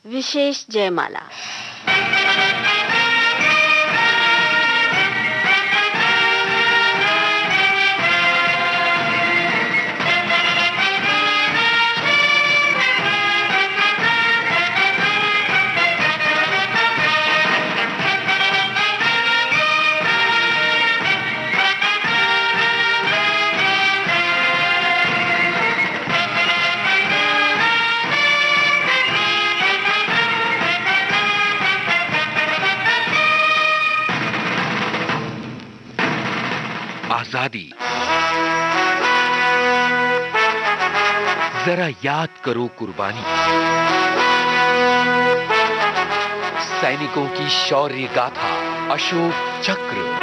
विशेष जयमाला। आजादी। जरा याद करो कुर्बानी, सैनिकों की शौर्य गाथा, अशोक चक्र।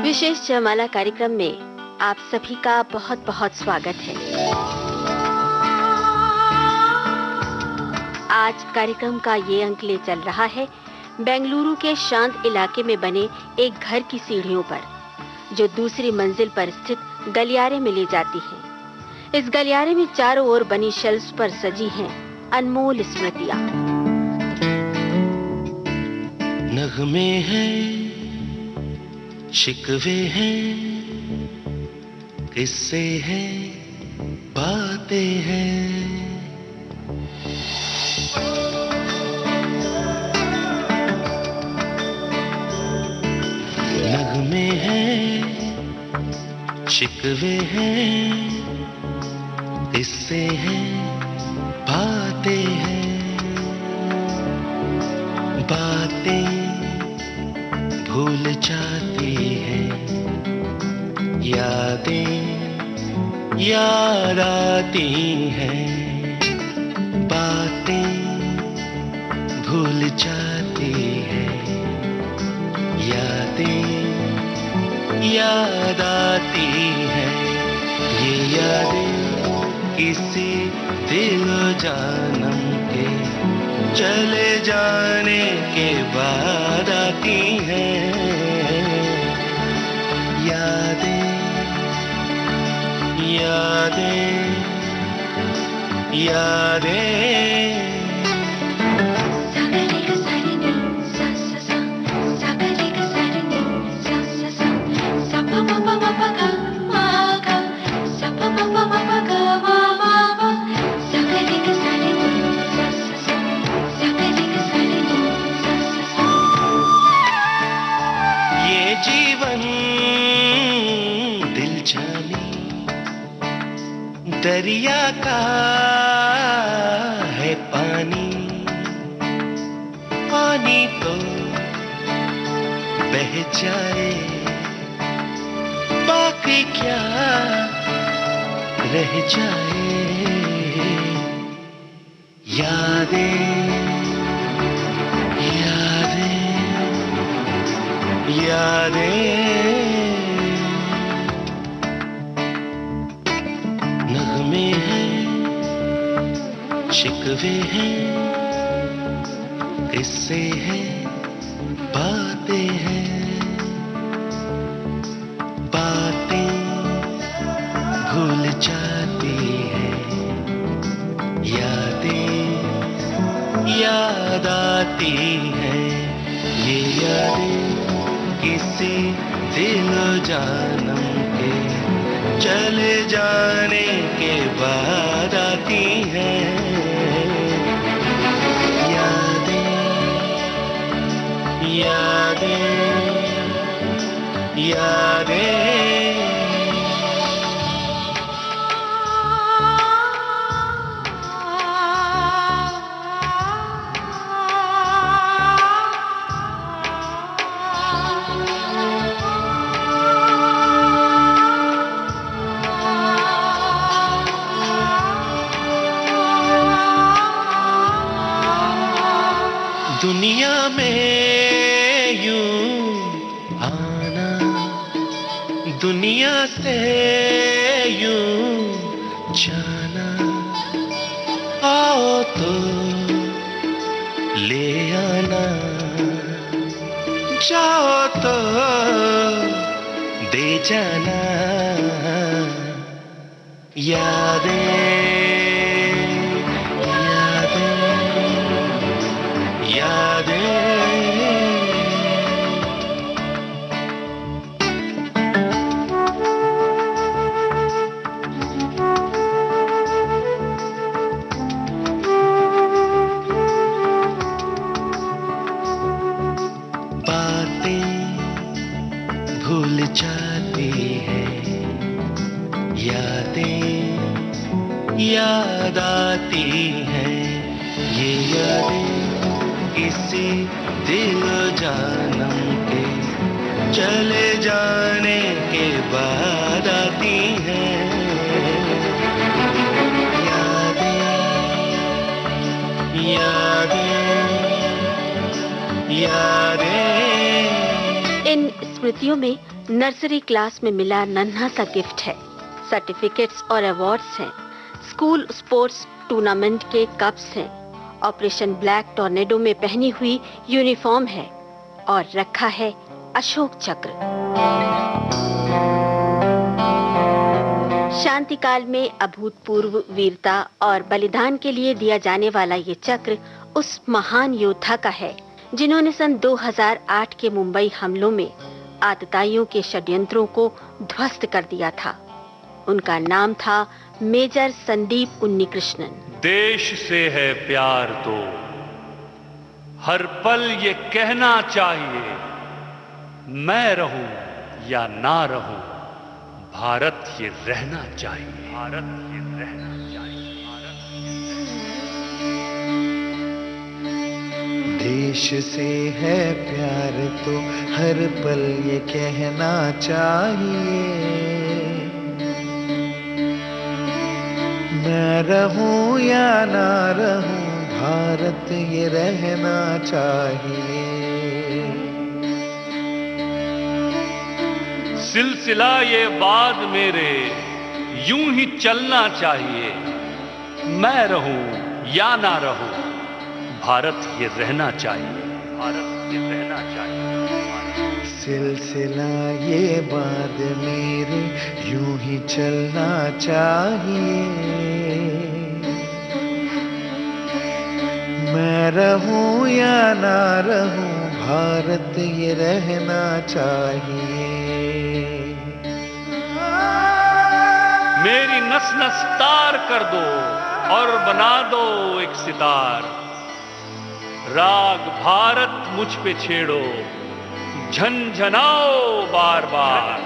विशेष जयमाला कार्यक्रम में आप सभी का बहुत बहुत स्वागत है। आज कार्यक्रम का ये अंक ले चल रहा है बेंगलुरु के शांत इलाके में बने एक घर की सीढ़ियों पर, जो दूसरी मंजिल पर स्थित गलियारे में ले जाती है। इस गलियारे में चारों ओर बनी शेल्फ्स पर सजी हैं अनमोल स्मृतियां। नगमे हैं, शिकवे हैं, किस्से हैं, बातें हैं। नगमे हैं, शिकवे हैं, किस्से हैं, बातें हैं। बातें भूल जाती हैं, यादें याद आती हैं। बातें भूल जाती हैं, यादें याद आती हैं। ये यादें किसी दिल जानम के चले जाने के बाद आती हैं। यादें यादें यादें। ये जीवन दिल जानी दरिया का है पानी। पानी तो बह जाए, बाकी क्या रह जाए। यादें यादें यादें। नगमे हैं, शिकवे हैं, किस्से हैं, बातें हैं। बातें भूल जाती हैं, यादें याद आती हैं। ये यादें किसी दिल जानम के चले जाने के बाद आती हैं। यादें यादें यादें। दुनिया में यूं आना, दुनिया से यूं जाना। आओ तो ले आना, जाओ तो दे जाना यादें यादें यादें। भूल जाती है यादें याद आती हैं, ये यादें किसी दिल जानम के चले जाने के बाद आती हैं। यादें यादें यादें। इन स्मृतियों में नर्सरी क्लास में मिला नन्हा सा गिफ्ट है, सर्टिफिकेट्स और अवार्ड्स हैं, स्कूल स्पोर्ट्स टूर्नामेंट के कप्स हैं, ऑपरेशन ब्लैक टॉर्नेडो में पहनी हुई यूनिफॉर्म है और रखा है अशोक चक्र। शांति काल में अभूतपूर्व वीरता और बलिदान के लिए दिया जाने वाला ये चक्र उस महान योद्धा का है जिन्होंने सन 2008 के मुंबई हमलों में आतताइयों के षड्यंत्रों को ध्वस्त कर दिया था। उनका नाम था मेजर संदीप उन्नीकृष्णन। देश से है प्यार तो हर पल ये कहना चाहिए, मैं रहूं या ना रहूं, भारत ये रहना चाहिए, भारत ये रहना चाहिए, देश से है प्यार तो हर पल ये कहना चाहिए, मैं रहूं या ना रहूं, भारत ये रहना चाहिए। सिलसिला ये बात मेरे यूं ही चलना चाहिए, मैं रहूं या ना रहूं, भारत ये रहना चाहिए, भारत ये रहना चाहिए। सिलसिला ये बात मेरे यूं ही चलना चाहिए, मैं रहूं या ना रहूं, भारत ये रहना चाहिए। मेरी नस नस तार कर दो और बना दो एक सितार, राग भारत मुझ पे छेड़ो, झनझनाओ बार बार,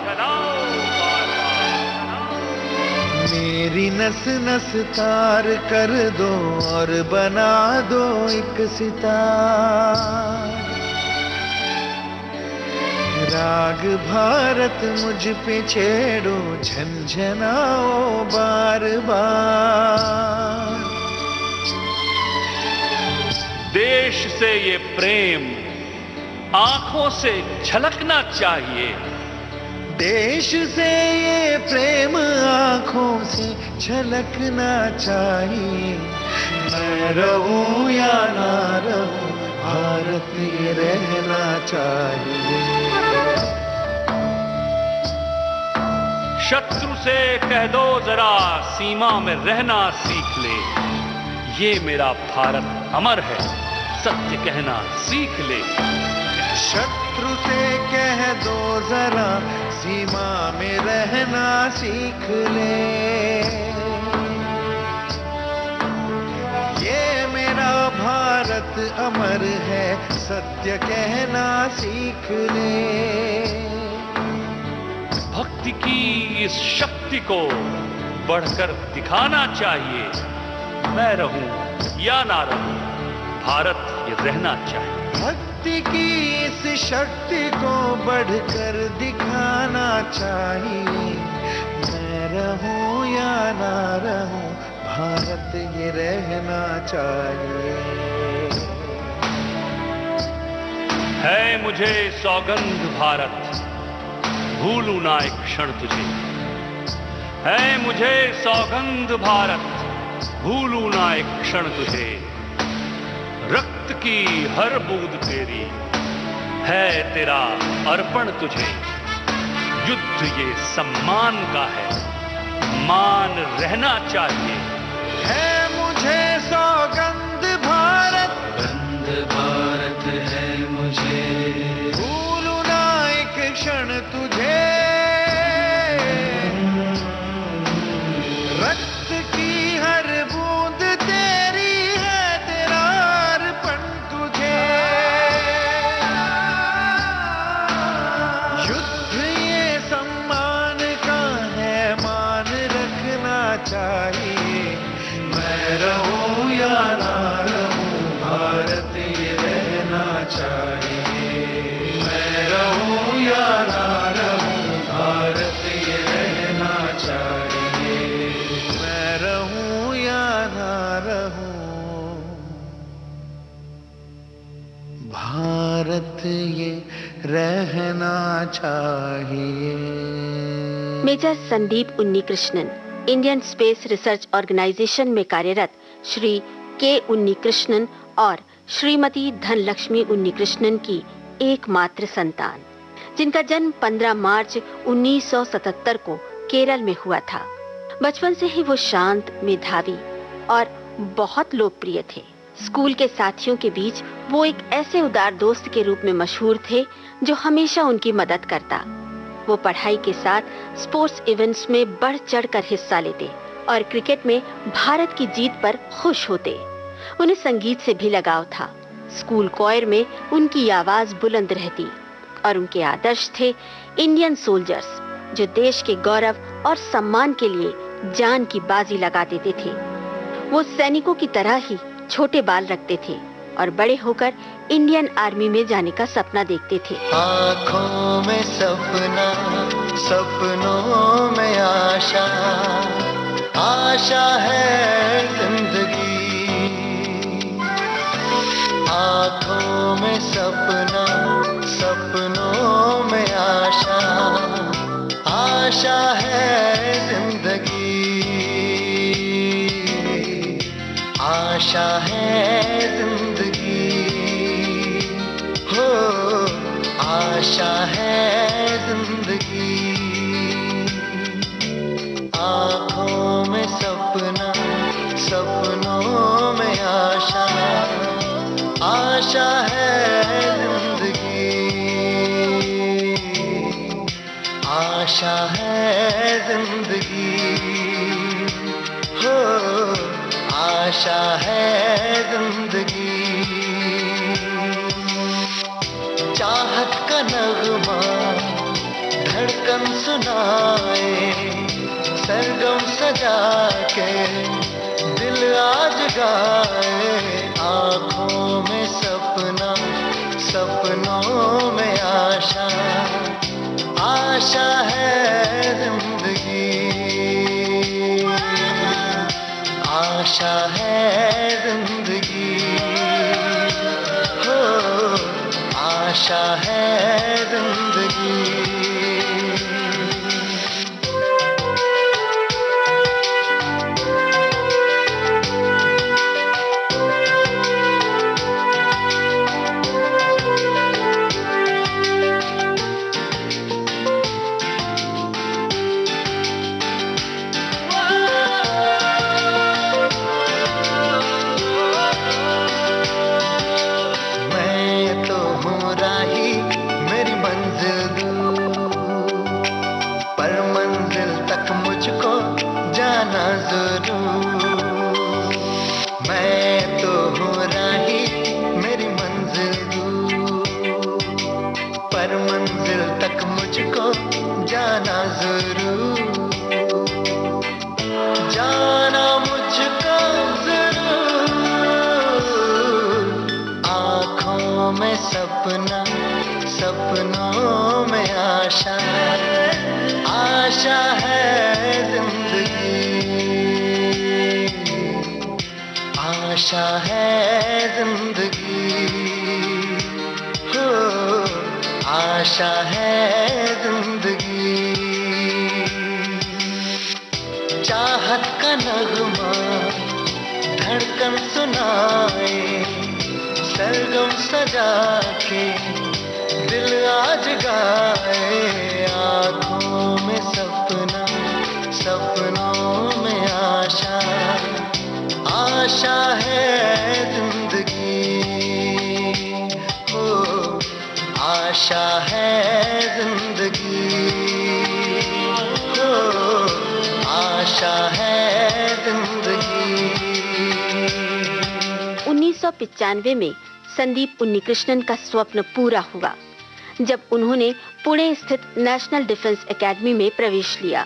मेरी नस नस तार कर दो और बना दो एक सितार, राग भारत मुझ पे छेड़ो, झनझनाओ बार बार। देश से ये प्रेम आंखों से झलकना चाहिए, देश से ये प्रेम आंखों से झलकना चाहिए, मैं रहूं या ना रहूं, भारत ये रहना चाहिए। शत्रु से कह दो जरा सीमा में रहना सीख ले, ये मेरा भारत अमर है, सत्य कहना सीख ले। शत्रु से कह दो जरा सीमा में रहना सीख ले, ये मेरा भारत अमर है, सत्य कहना सीख ले। भक्ति की इस शक्ति को बढ़कर दिखाना चाहिए, मैं रहूं या ना रहूं, भारत ये रहना चाहिए। भक्ति की इस शक्ति को बढ़कर दिखाना चाहिए, मैं रहूं या ना रहूं, भारत ये रहना चाहिए। है मुझे सौगंध भारत, भूलूं ना एक क्षण तुझे, है मुझे सौगंध भारत, भूलूं ना एक क्षण तुझे, रक्त की हर बूंद तेरी है तेरा अर्पण तुझे, युद्ध ये सम्मान का है, मान रहना चाहिए। है मुझे सौगंध भारत, भारत है मुझे, भूलूं ना एक क्षण तुझे। रक्त की हर बूंद तेरी है, तेरा अर्पण तुझे। युद्ध ये सम्मान का है, मान रखना चाहिए। मैं रहूं या ना रहूं, भारत ये रहना चाहिए। मैं रहूं या ना रहूं, भारत ये रहना चाहिए। मैं रहूं या ना रहूं, भारत ये रहना चाहिए। Major Sandeep Unnikrishnan Indian Space Research Organisation में कार्यरत श्री के उन्नीकृष्णन और श्रीमती धनलक्ष्मी उन्नीकृष्णन की एकमात्र संतान, जिनका जन्म 15 मार्च 1977 को केरल में हुआ था। बचपन से ही वो शांत, मेधावी और बहुत लोकप्रिय थे। स्कूल के साथियों के बीच वो एक ऐसे उदार दोस्त के रूप में मशहूर थे जो हमेशा उनकी मदद करता। वो पढ़ाई के साथ स्पोर्ट्स इवेंट्स में बढ़ चढ़कर हिस्सा लेते और क्रिकेट में भारत की जीत पर खुश होते। उन्हें संगीत से भी लगाव था। स्कूल कोयर में उनकी आवाज बुलंद रहती और उनके आदर्श थे इंडियन सोल्जर्स, जो देश के गौरव और सम्मान के लिए जान की बाजी लगा देते थे। वो सैनिकों की तरह ही छोटे बाल रखते थे और बड़े होकर इंडियन आर्मी में जाने का सपना देखते थे। आँखों में सपना, सपनों में आशा, आशा है जिंदगी। आँखों में सपना, सपनों में आशा, आशा है जिंदगी। आशा है जिंदगी, हो आशा है जिंदगी। आँखों में सपना, सपनों में आशा, आशा है जिंदगी। आशा है जिंदगी, हो आशा है जिंदगी। चाहत का नगमा धड़कन सुनाए, सरगम सजा के दिल आज गाए। आँखों में सपना, सपनों में आशा, आशा है जिंदगी। आशा है जिंदगी, हो आशा है जिंदगी। मैं तो हूँ राही, मेरी मंजिल दूर, पर मंजिल तक मुझको जाना जरूर। जाना मुझको जरूर। आँखों में सपना, सपनों में आशा, आशा है जिंदगी। आशा है जिंदगी, हो आशा है जिंदगी। चाहत का नगमा धड़कन सुनाए, सरगम सजा के दिल आज गाए। आँखों 1995 में संदीप उन्नीकृष्णन का स्वप्न पूरा हुआ जब उन्होंने पुणे स्थित नेशनल डिफेंस एकेडमी में प्रवेश लिया।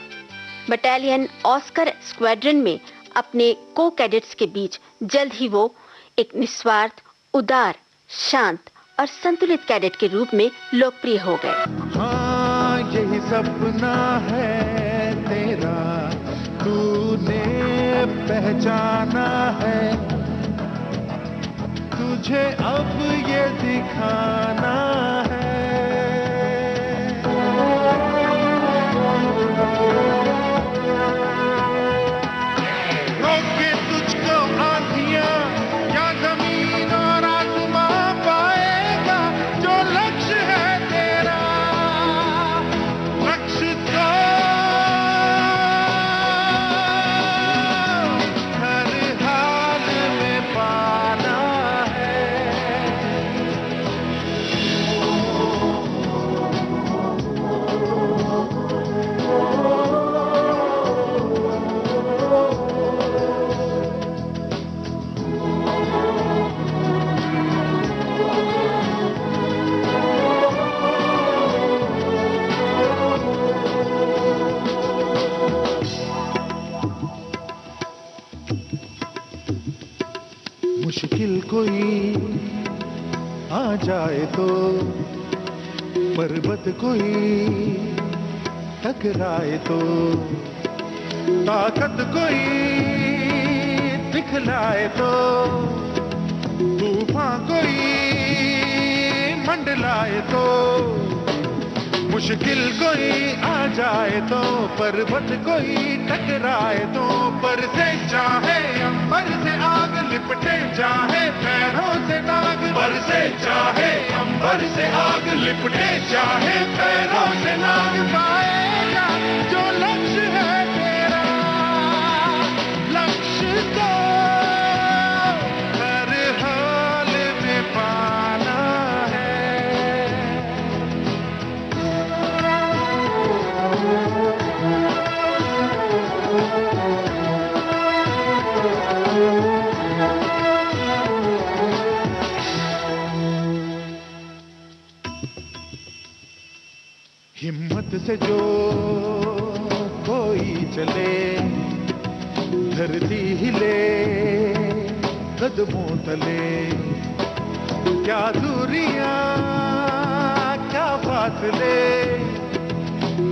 बटालियन ऑस्कर स्क्वाड्रन में अपने को कैडेट्स के बीच जल्द ही वो एक निस्वार्थ, उदार, शांत और संतुलित कैडेट के रूप में लोकप्रिय हो गए। हाँ, यही सपना है तेरा, तूने पहचाना है, तुझे अब ये दिखाना है। रोके तुझको आंधियां या जमीन और आसमां पाएगा, जो लक्ष्य है तेरा, लक्ष्य तो हर हाल में पाना है। मुश्किल कोई आ जाए तो, पर्वत कोई टकराए तो, ताकत कोई दिखलाए तो, तूफान कोई मंडलाए तो, मुश्किल कोई आ जाए तो, पर्वत कोई टकराए तो, पर से चाहे अंबर से आग लिपटे चाहे पैरों से नाग, पर से चाहे अंबर से आग लिपटे चाहे पैरों से नाग, पाएगा जो लक्ष्य है तेरा, लक्ष्य तो हर हाल में पाना है। हिम्मत से जो कोई चले, धरती हिले कदमों तले, क्या दूरियां क्या फासले,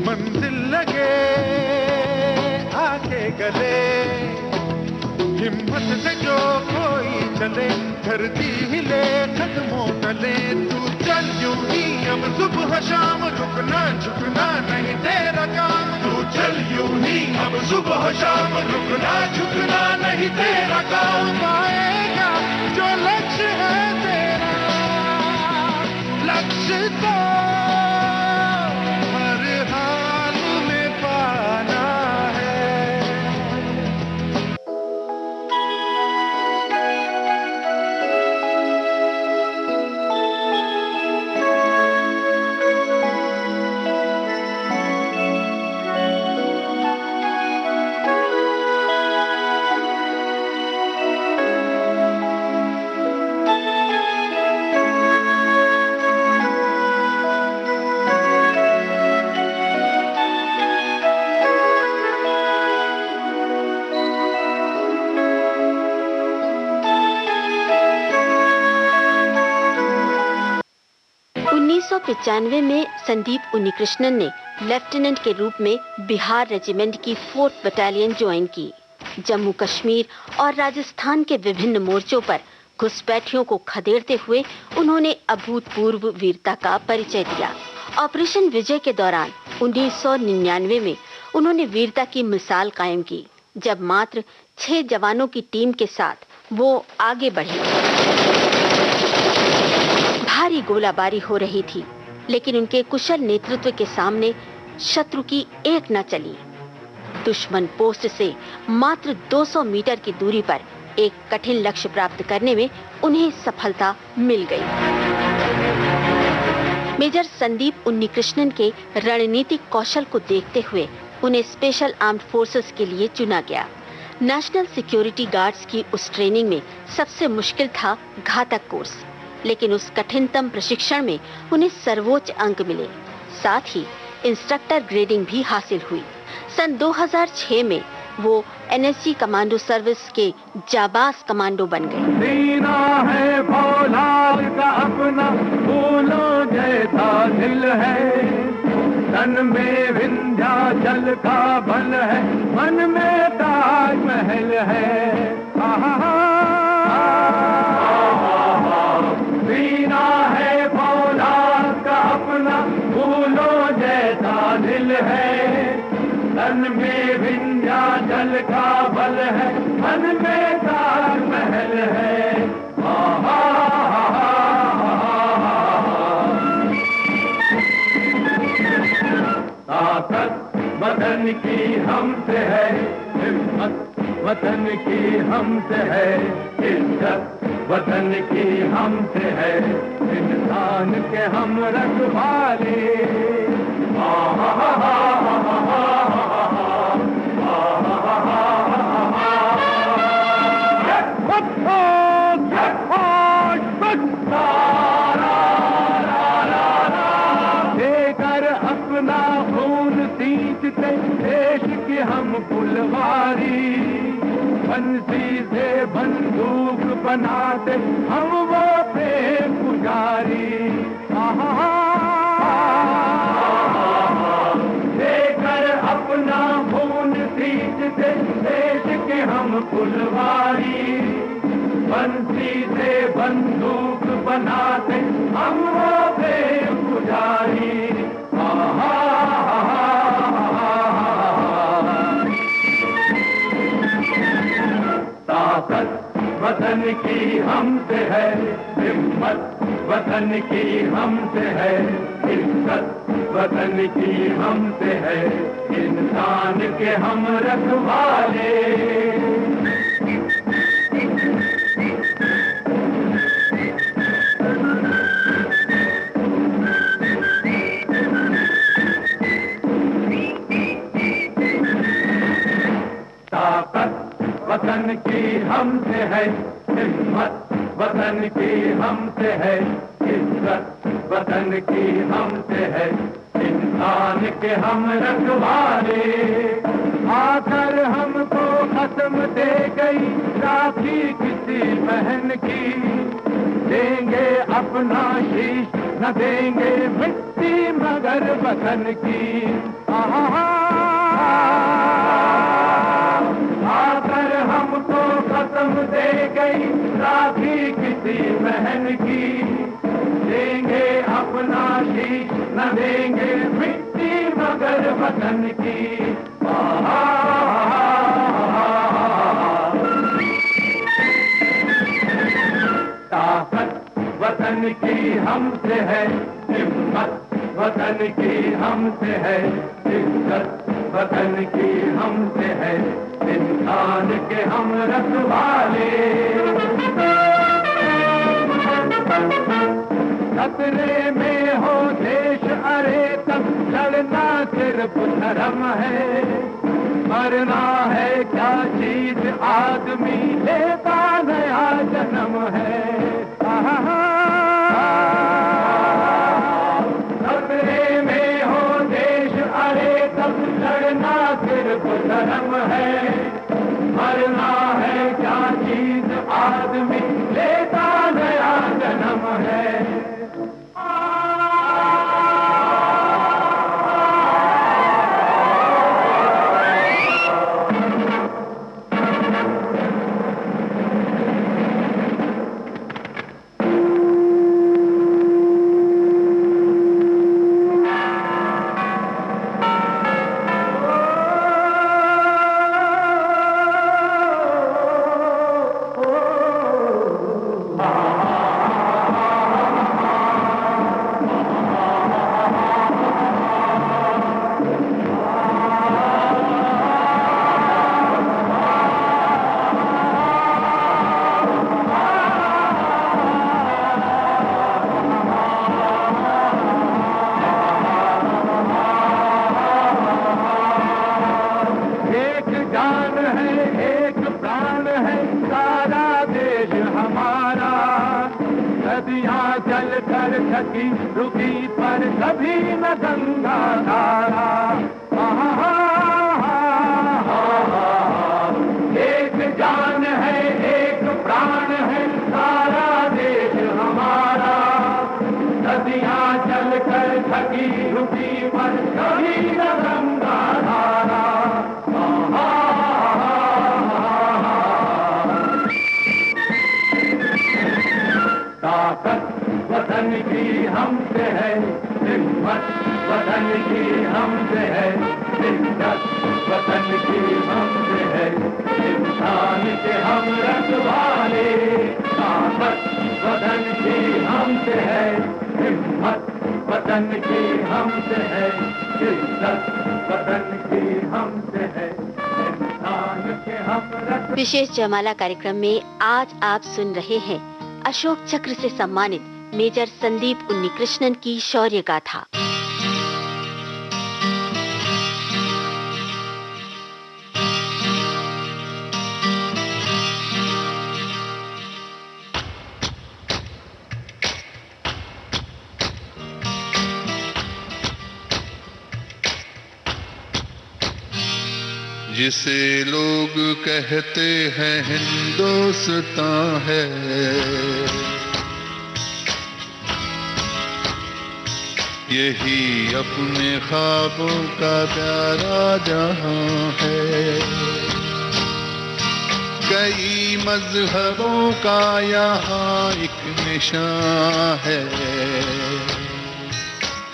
मंजिल लगे आके गले। हिम्मत से जो कोई चले, धरती हिले कदमों तले, तू चल यूं ही अब सुबह शाम, रुकना झुकना नहीं तेरा काम, तू चल यूं ही अब सुबह शाम, रुकना झुकना नहीं तेरा काम, पाएगा जो लक्ष्य है तेरा, लक्ष्य तो हर हाल में पाना है। में संदीप उन्नीकृष्णन ने लेफ्टिनेंट के रूप में बिहार रेजिमेंट की 4th बटालियन ज्वाइन की। जम्मू कश्मीर और राजस्थान के विभिन्न मोर्चों पर घुसपैठियों को खदेड़ते हुए उन्होंने अभूतपूर्व वीरता का परिचय दिया। ऑपरेशन विजय के दौरान 1999 में उन्होंने वीरता की मिसाल कायम की, जब मात्र 6 जवानों की टीम के साथ वो आगे बढ़े। भारी गोलाबारी हो रही थी, लेकिन उनके कुशल नेतृत्व के सामने शत्रु की एक न चली। दुश्मन पोस्ट से मात्र 200 मीटर की दूरी पर एक कठिन लक्ष्य प्राप्त करने में उन्हें सफलता मिल गई। मेजर संदीप उन्नीकृष्णन के रणनीतिक कौशल को देखते हुए उन्हें स्पेशल आर्म्ड फोर्सेस के लिए चुना गया। नेशनल सिक्योरिटी गार्ड्स की उस ट्रेनिंग में सबसे मुश्किल था घातक कोर्स, लेकिन उस कठिनतम प्रशिक्षण में उन्हें सर्वोच्च अंक मिले। साथ ही इंस्ट्रक्टर ग्रेडिंग भी हासिल हुई। सन 2006 में वो एनएसजी कमांडो सर्विस के जाबाज कमांडो बन गए। सीना है फौलाद का अपना, फूलों जैसा दिल है, तन में विंध्याचल का बल है, मन में ताजमहल है। सीना है फौलाद का अपना, फूलों जैसा दिल है, तन में विंध्याचल का बल है, मन में ताजमहल है। ताकत वतन की हमसे है, हिम्मत वतन की हमसे है, इज्जत वतन की हमसे है, इंसान के हम रखवाले। देकर अपना खून सींचते देश की हम फुलवारी, बंसी से बंदूक बनाते हम वो प्रेम पुजारी। देकर अपना खून सींचते देश के हम फुलवारी, बंसी से बंदूक बनाते हम वो प्रेम पुजारी। ताकत वतन की हमसे है, हिम्मत वतन की हमसे है, इज्जत वतन की हमसे है, इंसान के हम रखवाले। वतन की हमसे है, हिम्मत वतन की हमसे है, इज्जत वतन की हमसे है, इंसान के हम रखवाले। आकर हमको कसम दे गई राखी किसी बहन की, देंगे अपना शीश न देंगे मिट्टी मगर वतन की। आकर हमको कसम दे गई राखी किसी बहन की, देंगे अपना शीश न देंगे मिट्टी मगर वतन की। ताकत वतन की हमसे है, हिम्मत वतन की हमसे है, इज्जत वतन की हमसे है, इंसान के हम रखवाले। खतरे में हो देश अरे तब लड़ना सिर्फ धर्म है, मरना है क्या चीज आदमी लेता नया जन्म है। खतरे में हो देश अरे तब लड़ना सिर्फ धर्म है, मरना है क्या चीज आदमी लेता नया जन्म है। नदियाँ जल कर थकी रुकी पर कभी न गंगा धारा। एक जान है एक प्राण है सारा देश हमारा। नदियाँ जल कर थकी रुकी पर कभी न गंगा धारा। ताकत वतन की हमसे है, हिम्मत वतन की हमसे है, इज्जत वतन की हमसे है, इंसान के हम रखवाले। ताकत वतन की हमसे है, हिम्मत वतन की हमसे है, इज्जत वतन की हमसे है, इंसान के हम रख। विशेष जयमाला कार्यक्रम में आज आप सुन रहे हैं अशोक चक्र से सम्मानित मेजर संदीप उन्नीकृष्णन की शौर्य गाथा। जिसे लोग कहते हैं हिंदुस्तान है, यही अपने ख्वाबों का प्यारा जहां है। कई मजहबों का यहाँ एक निशान है,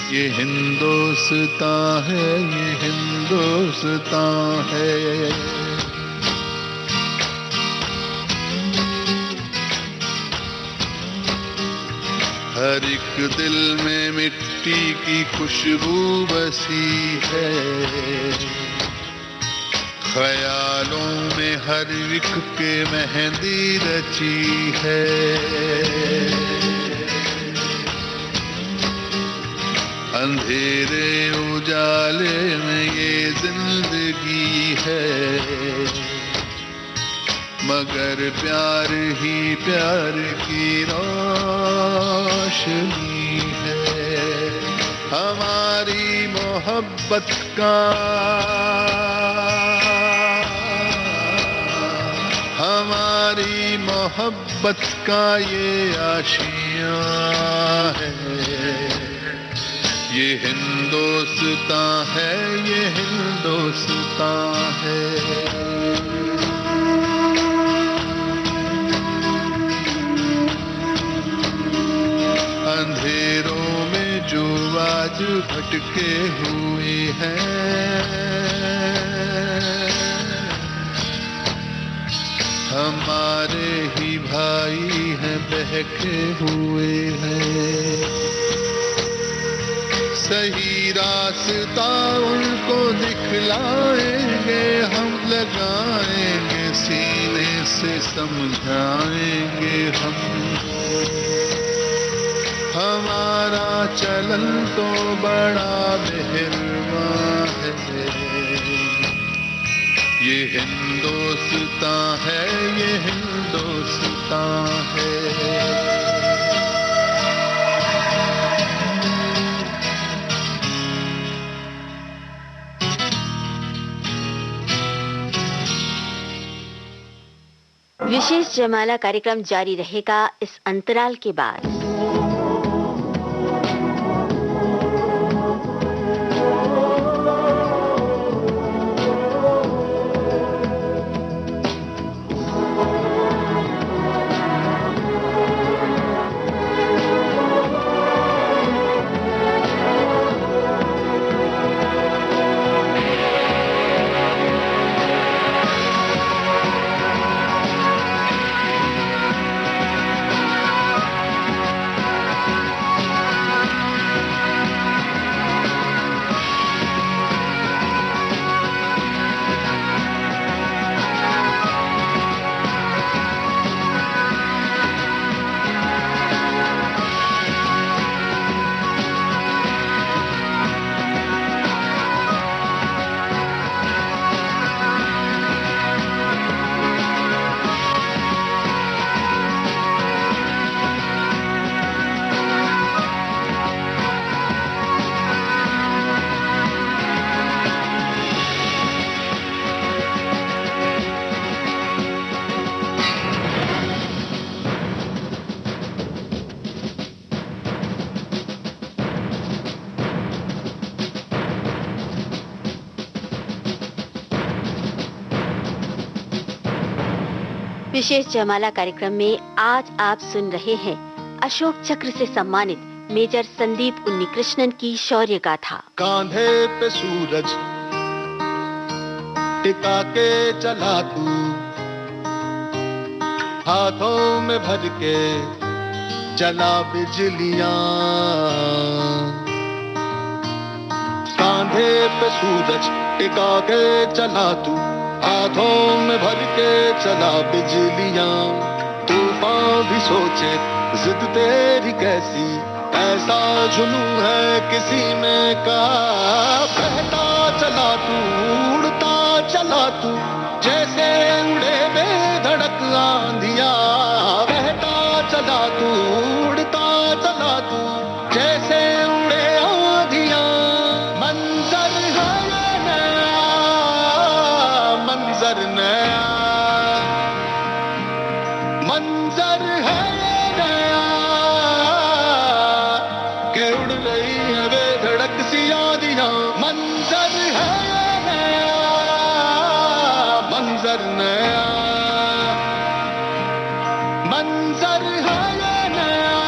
ये हिंदुस्तान है, ये हिंदुस्तान है। हर एक दिल में मिट्टी की खुशबू बसी है, ख्यालों में हर एक के मेहंदी रची है। अंधेरे उजाले में ये जिंदगी है, मगर प्यार ही प्यार की रोशनी है। हमारी मोहब्बत का, हमारी मोहब्बत का ये आशियाँ है। ये हिंदुस्तान है, ये हिंदुस्तान है। अंधेरों में जो आज भटके हुए हैं, हमारे ही भाई हैं, बहके हुए हैं। सही रास्ता उनको दिखलाएंगे, हम लगाएंगे सीने से समझाएंगे हम। हमारा चलन तो बड़ा मेहरबान है, ये हिंदुस्तान है, ये हिंदुस्तान है। विशेष जयमाला कार्यक्रम जारी रहेगा इस अंतराल के बाद। विशेष जयमाला कार्यक्रम में आज आप सुन रहे हैं अशोक चक्र से सम्मानित मेजर संदीप उन्नीकृष्णन की शौर्य गाथा। कांधे पे सूरज टिका के चला तू, हाथों में भर के चला बिजलियां। कांधे पे सूरज टिका के चला तू, हाथों में भर के चला बिजलियां। तूफान भी सोचे जिद तेरी कैसी, ऐसा जुनू है किसी में कहा। बहता चला तू, उड़ता चला तू, जैसे उड़े बेधड़क आंधिया। बहता चला तू, उड़ता चला तू, जैसे उड़े आंधिया। मंजर है नया, मंजर नया, मंजर है नया, के उड़ रही है बेधड़क सी आंधियां। मंजर है नया, मंजर नया, मंजर है नया,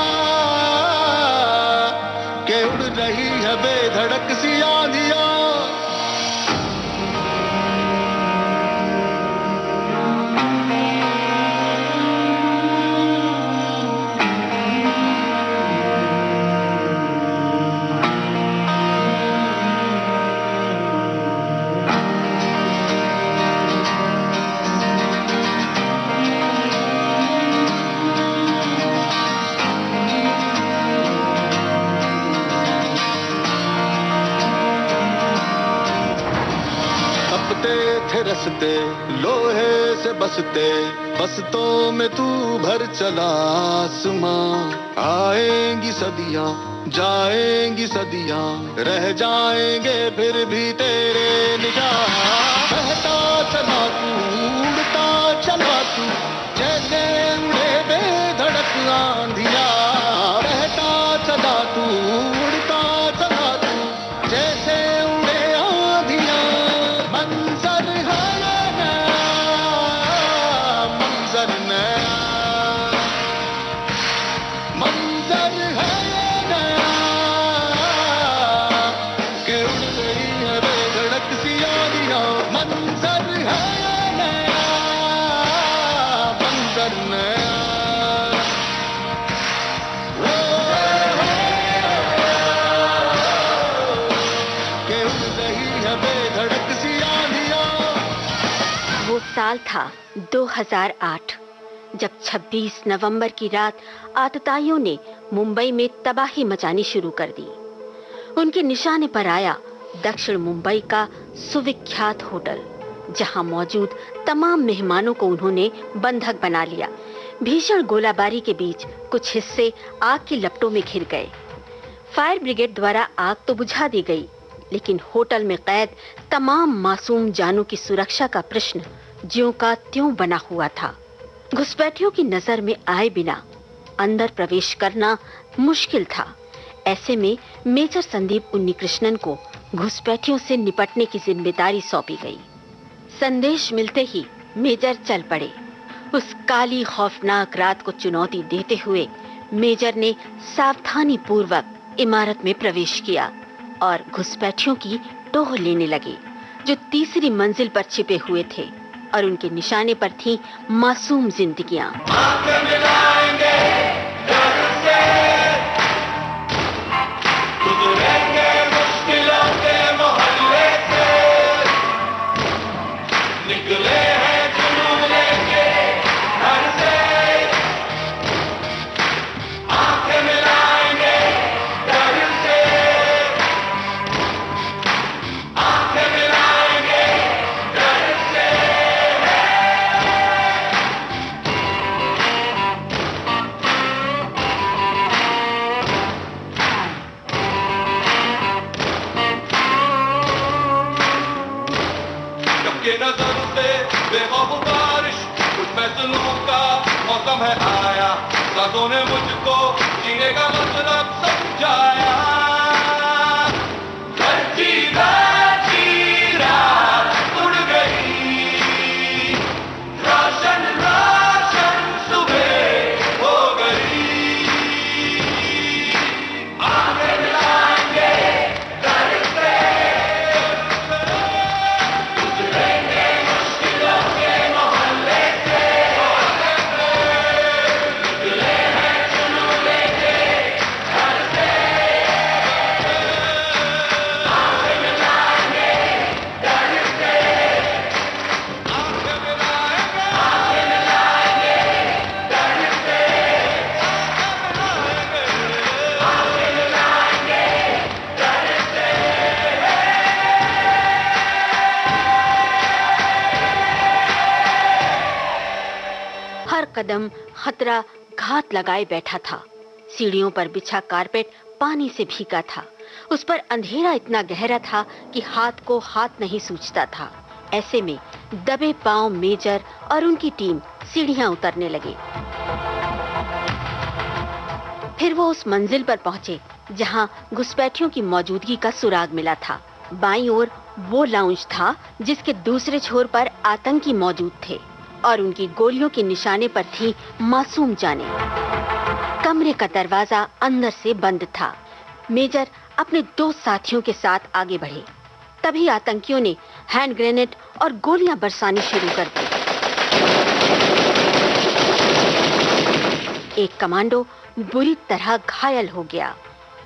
के उड़ रही है बेधड़क सी आंधियां। थे रसते लोहे से बसते, बसतों में तू भर चला आसमां। आएंगी सदियां, जाएंगी सदियां, रह जाएंगे फिर भी तेरे निगाह। बहता चला तू, उड़ता चला तू, जैसे उड़े बेधड़क आंधिया। बहता चला तू, उड़ता चला तू, जैसे उड़े आंधिया। मंजर है नया, मंजर नया, मंजर है नया, के उड़ रही है बेधड़क सी आंधियां। मंजर है नया, मंजर नया, के उड़ रही है बेधड़क सी आंधियां। वो साल था 2008, जब 26 नवंबर की रात आतताइयों ने मुंबई में तबाही मचानी शुरू कर दी। उनके निशाने पर आया दक्षिण मुंबई का सुविख्यात होटल, जहां मौजूद तमाम मेहमानों को उन्होंने बंधक बना लिया। भीषण गोलाबारी के बीच कुछ हिस्से आग की लपटों में घिर गए। फायर ब्रिगेड द्वारा आग तो बुझा दी गई, लेकिन होटल में कैद तमाम मासूम जानों की सुरक्षा का प्रश्न ज्यों का त्यों बना हुआ था। घुसपैठियों की नजर में आए बिना अंदर प्रवेश करना मुश्किल था। ऐसे में मेजर संदीप उन्नीकृष्णन को घुसपैठियों से निपटने की जिम्मेदारी सौंपी गई। संदेश मिलते ही मेजर चल पड़े। उस काली खौफनाक रात को चुनौती देते हुए मेजर ने सावधानी पूर्वक इमारत में प्रवेश किया और घुसपैठियों की टोह लेने लगे, जो तीसरी मंजिल पर छिपे हुए थे और उनके निशाने पर थीं मासूम जिंदगियां। नजर से बेखौफ बारिश, कुछ फैसलों का मौसम है आया। सांसों ने मुझको जीने का मतलब समझाया। रात उड़ गई, रोशन रोशन कदम खतरा घात लगाए बैठा था। सीढ़ियों पर बिछा कारपेट पानी से भीगा था। उस पर अंधेरा इतना गहरा था कि हाथ को हाथ नहीं सूझता था। ऐसे में दबे पांव मेजर और उनकी टीम सीढ़ियां उतरने लगे। फिर वो उस मंजिल पर पहुंचे जहां घुसपैठियों की मौजूदगी का सुराग मिला था। बाईं ओर वो लाउंज था जिसके दूसरे छोर पर आतंकी मौजूद थे और उनकी गोलियों के निशाने पर थी मासूम जानें। कमरे का दरवाजा अंदर से बंद था। मेजर अपने 2 साथियों के साथ आगे बढ़े। तभी आतंकियों ने हैंड ग्रेनेड और गोलियां बरसानी शुरू कर दी। एक कमांडो बुरी तरह घायल हो गया।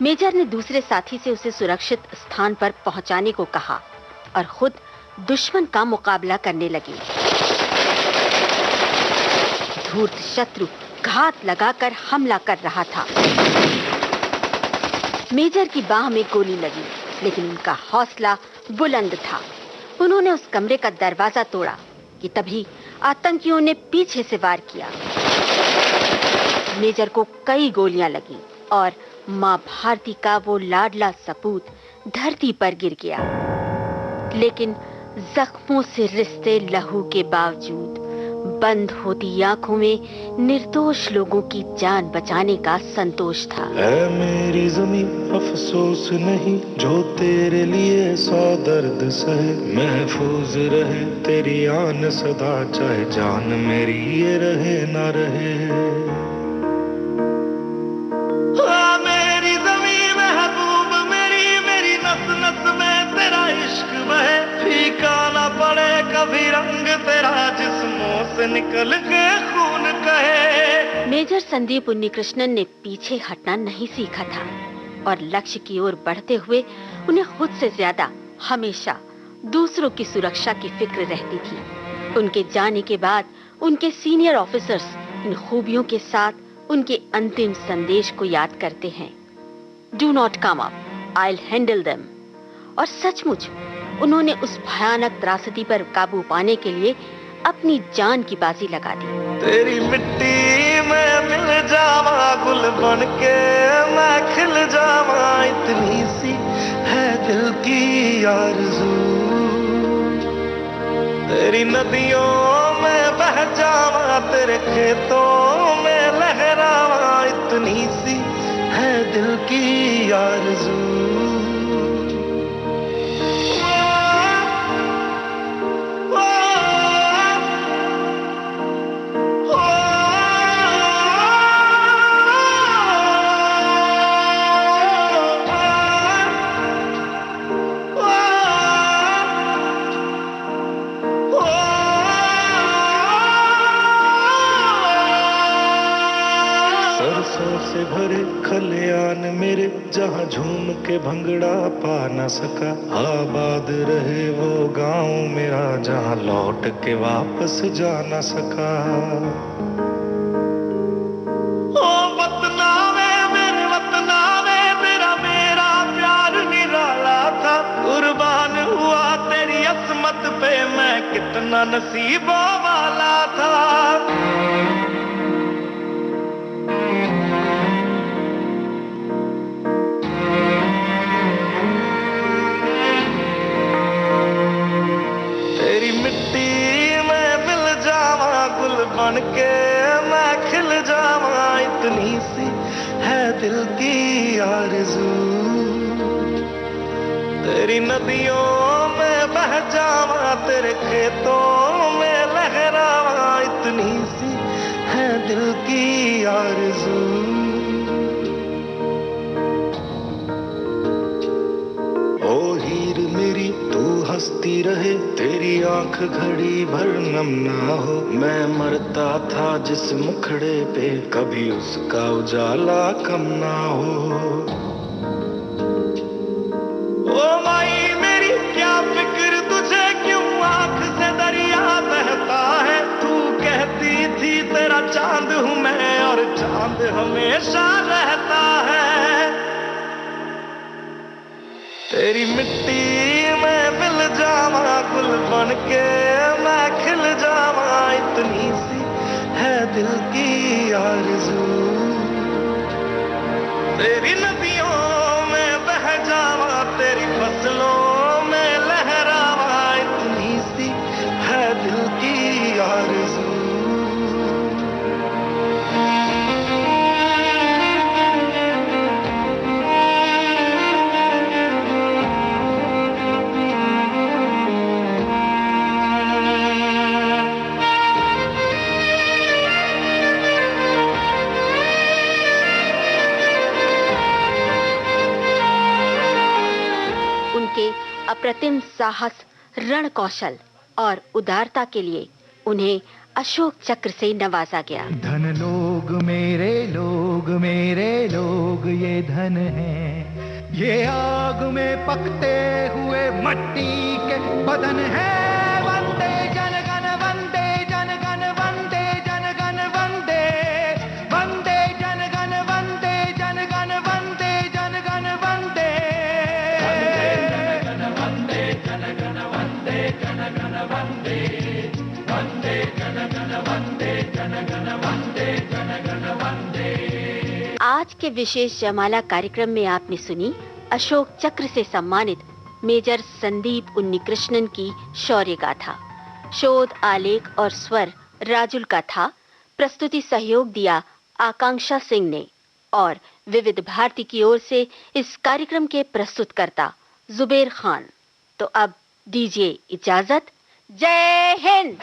मेजर ने दूसरे साथी से उसे सुरक्षित स्थान पर पहुंचाने को कहा और खुद दुश्मन का मुकाबला करने लगे। धूर्त शत्रु घात लगाकर हमला कर रहा था। मेजर की बाह में गोली लगी, लेकिन उनका हौसला बुलंद था। उन्होंने उस कमरे का दरवाजा तोड़ा कि तभी आतंकियों ने पीछे से वार किया। मेजर को कई गोलियां लगी और मां भारती का वो लाडला सपूत धरती पर गिर गया। लेकिन जख्मों से रिश्ते लहू के बावजूद बंद होती आंखों में निर्दोष लोगों की जान बचाने का संतोष था। है मेरी ज़मीं अफसोस नहीं जो तेरे लिए 100 दर्द सहे, महफूज रहे तेरी आन सदा, चाहे जान मेरी ये रहे ना रहे। मेरी ज़मीं महबूब मेरी, मेरी नस नस में तेरा इश्क बहे, फीका ना पड़े कभी रंग तेरा, जिस्मों से निकल के खून कहे। मेजर संदीप उन्नीकृष्णन ने पीछे हटना नहीं सीखा था और लक्ष्य की ओर बढ़ते हुए उन्हें खुद से ज्यादा हमेशा दूसरों की सुरक्षा की फिक्र रहती थी। उनके जाने के बाद उनके सीनियर ऑफिसर्स इन खूबियों के साथ उनके अंतिम संदेश को याद करते हैं, do not come up, I will handle them. और सचमुच उन्होंने उस भयानक त्रासदी पर काबू पाने के लिए अपनी जान की बाजी लगा दी। तेरी मिट्टी में मिल जावा गुल बन के मैं खिल जावा, इतनी सी है दिल की आरज़ू। तेरी नदियों में बह जावा, तेरे खेतों में लहरावा, इतनी सी है दिल की आरज़ू। से भरे खलियान मेरे, जहाँ झूम के भंगड़ा पा न सका, आबाद रहे वो गांव मेरा, जहाँ लौट के वापस जा न सका। ओ वतना में मेरे वतना में तेरा मेरा प्यार निराला था, कुर्बान हुआ तेरी असमत पे मैं कितना नसीबों वाला था। बन के मैं खिल जावा, इतनी सी है दिल की आरज़ू। तेरी नदियों में बह जावा, तेरे खेतों में लहरावा, इतनी सी है दिल की आरज़ू। ओ हीर मेरी तू हंसती रहे, तेरी आंख घड़ी भर नम ना हो, मैं मरता था जिस मुखड़े पे कभी उसका उजाला कम ना हो। ओ माई मेरी क्या फिक्र तुझे, क्यों आंख से दरिया बहता है, तू कहती थी तेरा चांद हूँ मैं और चांद हमेशा रहता है। तेरी मिट्टी में मिल जावा गुल बन के मैं खिल जावा, इतनी सी है दिल की आरज़ू। तेरी नदियों में बह जावा, तेरी फसलों में लहरावा, इतनी सी है दिल की आरज़ू। उनके अप्रतिम साहस, रण कौशल और उदारता के लिए उन्हें अशोक चक्र से नवाजा गया। धन लोग मेरे लोग ये धन है, ये आग में पकते हुए मट्टी के बदन है। वंदे जनगण वंदे जनगण वंदे जनगण वंदे, वंदे जनगण वंदे जनगण वंदे जनगण वंदे, वंदे जनगण वंदे जनगण वंदे, वंदे जनगण वंदे जनगण वंदे जनगण वंदे। आज के विशेष जयमाला कार्यक्रम में आपने सुनी अशोक चक्र से सम्मानित मेजर संदीप उन्नीकृष्णन की शौर्य गाथा। शोध, आलेख और स्वर राजुल का था। प्रस्तुति सहयोग दिया आकांक्षा सिंह ने और विविध भारती की ओर से इस कार्यक्रम के प्रस्तुतकर्ता जुबेर खान। तो अब दीजिए इजाजत। जय हिंद।